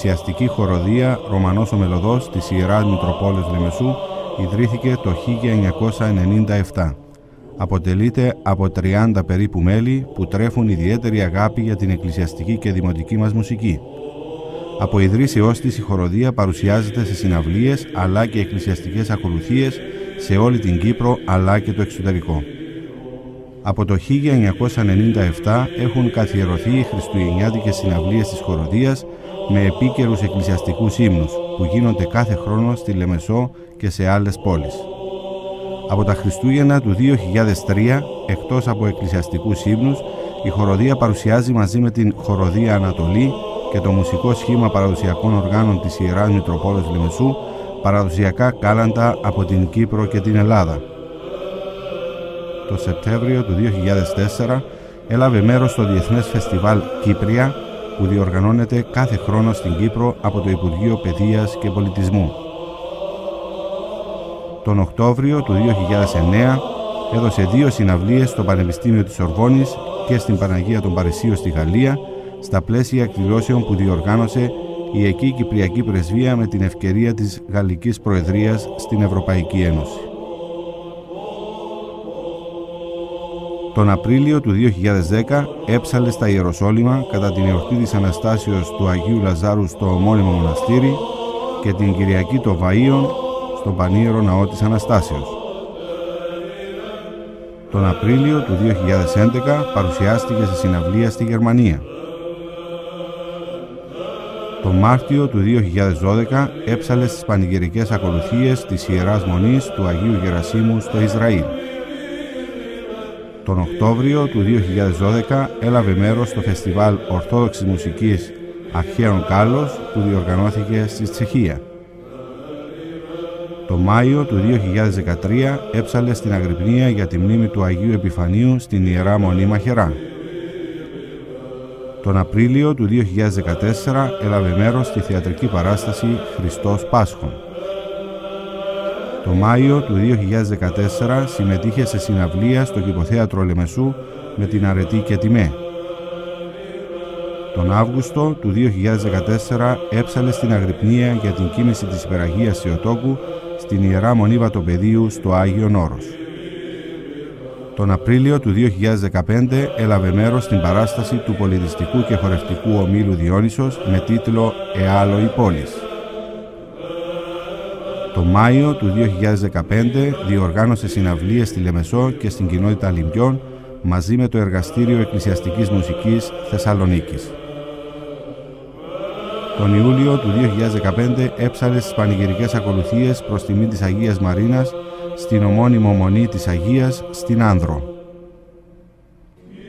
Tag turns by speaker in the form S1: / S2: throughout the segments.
S1: εκκλησιαστική χοροδία Ρωμανός ο Μελωδός της Ιεράς Μητροπόλεως Λεμεσού ιδρύθηκε το 1997. Αποτελείται από 30 περίπου μέλη που τρέφουν ιδιαίτερη αγάπη για την εκκλησιαστική και δημοτική μας μουσική. Από ιδρύσεώς της η χοροδία παρουσιάζεται σε συναυλίες αλλά και εκκλησιαστικές ακολουθίες σε όλη την Κύπρο αλλά και το εξωτερικό. Από το 1997 έχουν καθιερωθεί οι χριστουγεννιάτικες συναυλίες της χοροδίας με επίκαιρους εκκλησιαστικούς ύμνους που γίνονται κάθε χρόνο στη Λεμεσό και σε άλλες πόλεις. Από τα Χριστούγεννα του 2003, εκτός από εκκλησιαστικούς ύμνους, η χοροδία παρουσιάζει μαζί με την Χοροδία Ανατολή και το μουσικό σχήμα παραδοσιακών οργάνων της Ιεράς Μητροπόλεως Λεμεσού παραδοσιακά κάλαντα από την Κύπρο και την Ελλάδα. Το Σεπτέμβριο του 2004 έλαβε μέρος στο Διεθνές Φεστιβάλ Κύπρια που διοργανώνεται κάθε χρόνο στην Κύπρο από το Υπουργείο Παιδείας και Πολιτισμού. Τον Οκτώβριο του 2009 έδωσε 2 συναυλίες στο Πανεπιστήμιο της Σορβόνης και στην Παναγία των Παρισίων στη Γαλλία στα πλαίσια εκδηλώσεων που διοργάνωσε η εκεί Κυπριακή Πρεσβεία με την ευκαιρία της Γαλλικής Προεδρίας στην Ευρωπαϊκή Ένωση. Τον Απρίλιο του 2010 έψαλε στα Ιεροσόλυμα κατά την εορτή της Αναστάσεως του Αγίου Λαζάρου στο ομώνυμο μοναστήρι και την Κυριακή των Βαΐων στον Πανίερο Ναό της Αναστάσεως. Τον Απρίλιο του 2011 παρουσιάστηκε σε συναυλία στη Γερμανία. Τον Μάρτιο του 2012 έψαλε στις πανηγυρικές ακολουθίες της Ιεράς Μονής του Αγίου Γερασίμου στο Ισραήλ. Τον Οκτώβριο του 2012 έλαβε μέρος στο Φεστιβάλ Ορθόδοξης Μουσικής Αρχαίων Κάλος που διοργανώθηκε στη Τσεχία. Το Μάιο του 2013 έψαλε στην Αγρυπνία για τη μνήμη του Αγίου Επιφανίου στην Ιερά Μονή Μαχαιρά. Τον Απρίλιο του 2014 έλαβε μέρος στη θεατρική παράσταση Χριστός Πάσχων. Το Μάιο του 2014 συμμετείχε σε συναυλία στο Κηποθέατρο Λεμεσού με την Αρετή και Τιμέ. Τον Αύγουστο του 2014 έψαλε στην Αγρυπνία για την κοίμηση της Υπεραγίας Θεοτόκου στην Ιερά Μονή Βατοπεδίου στο Άγιον Όρος. Τον Απρίλιο του 2015 έλαβε μέρος στην παράσταση του πολιτιστικού και χορευτικού ομίλου Διόνυσος με τίτλο «Εάλοη πόλης». Το Μάιο του 2015 διοργάνωσε συναυλίες στη Λεμεσό και στην κοινότητα Λιμπιών μαζί με το Εργαστήριο Εκκλησιαστικής Μουσικής Θεσσαλονίκης. Τον Ιούλιο του 2015 έψαλε στις πανηγυρικές ακολουθίες προς τιμή της Αγίας Μαρίνας στην ομώνυμο Μονή της Αγίας στην Άνδρο.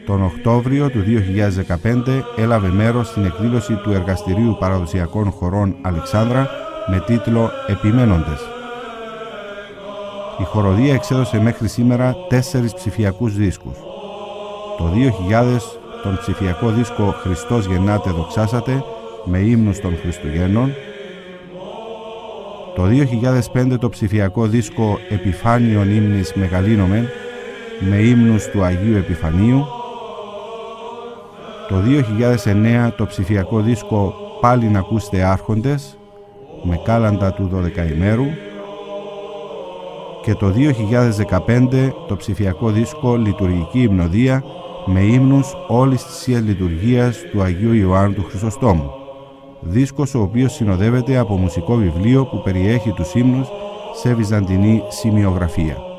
S1: Τον Οκτώβριο του 2015 έλαβε μέρος στην εκδήλωση του Εργαστηρίου Παραδοσιακών Χορών Αλεξάνδρα με τίτλο «Επιμένοντες». Η χοροδία εξέδωσε μέχρι σήμερα 4 ψηφιακούς δίσκους. Το 2000 τον ψηφιακό δίσκο «Χριστός γεννάτε δοξάσατε» με ύμνους των Χριστουγέννων. Το 2005 το ψηφιακό δίσκο «Επιφάνιον ύμνης μεγαλύνομεν» με ύμνους του Αγίου Επιφανίου. Το 2009 το ψηφιακό δίσκο «Πάλιν ακούστε άρχοντες» με κάλαντα του 12ημέρου και το 2015 το ψηφιακό δίσκο «Λειτουργική Υμνοδία» με ύμνους όλης της Θείας Λειτουργίας του Αγίου Ιωάννου του Χρυσοστόμου. Δίσκος ο οποίος συνοδεύεται από μουσικό βιβλίο που περιέχει τους ύμνους σε βυζαντινή σημειογραφία.